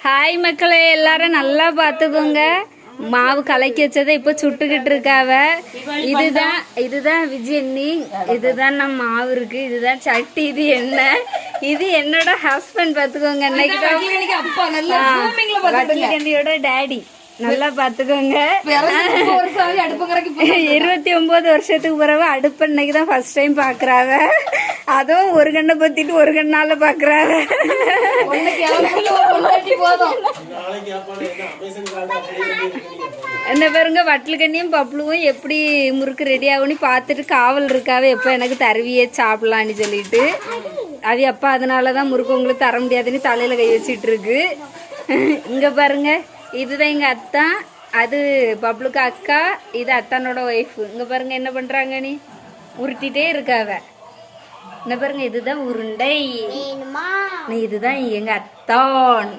Hi மக்களே, எல்லாரும் நல்லா பாத்துக்கோங்க. மாவு கலக்கி வச்சதை இப்ப சுட்டுக்கிட்டு இருக்காவ. இதுதான் விஜயண்ணி, இதுதான் நம்ம மாவு இருக்கு, இதுதான் சட்டி, இது என்ன, இது என்னோட ஹஸ்பண்ட் பாத்துக்கோங்க. இன்னைக்கு டேடி நல்லா பாத்துக்கோங்க. 29 வருஷத்துக்கு பிறகு அடுப்பு இன்னைக்குதான் ஃபர்ஸ்ட் டைம் பாக்குறாவ. அதுவும் ஒரு கண்ணை பத்திட்டு ஒரு கண்ணால பாக்குறாவ. என்ன பாருங்க, வட்டல் கண்ணியும் பப்ளுவும் எப்படி முறுக்கு ரெடி ஆகும்னு பார்த்துட்டு காவல் இருக்காவே, எப்போ எனக்கு தருவியே சாப்பிடலான்னு சொல்லிட்டு. அது அப்பா அதனாலதான் முறுக்கு உங்களுக்கு தர முடியாதுன்னு தலையில கை வச்சிட்டு இருக்கு. இங்க பாருங்க, இதுதான் எங்க அத்தா, அது பப்ளுக்கு அக்கா, இது அத்தானோட ஒய்ஃப். இங்க பாருங்க என்ன பண்றாங்க, நீ உருட்டிட்டே இருக்காவ. என்ன பாருங்க, இதுதான் உருண்டை, இதுதான் எங்க அத்தான்.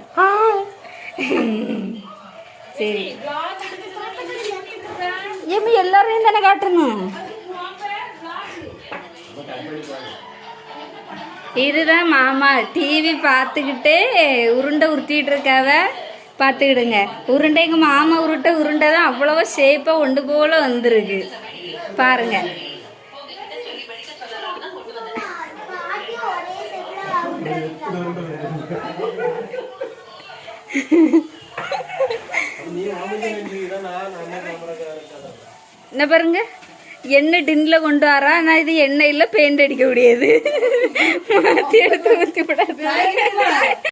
சரி, ஏமி எல்லாரையும் தானே காட்டணும். இதுதான் மாமா டிவி பார்த்துக்கிட்டே உருண்டை உருட்டிட்டு இருக்காவ. பார்த்துக்கிடுங்க, உருண்டை எங்கள் மாமா உருண்டை தான் அவ்வளவா ஷேப்பாக ஒன்று போல வந்துருக்கு பாருங்க. என்ன பாருங்க, எண்ணெய் டின்ல கொண்டு வரா. ஆனால் இது எண்ணெயில் பெயிண்ட் அடிக்க முடியாது, மாற்றி எடுத்து ஊற்றி விடாது.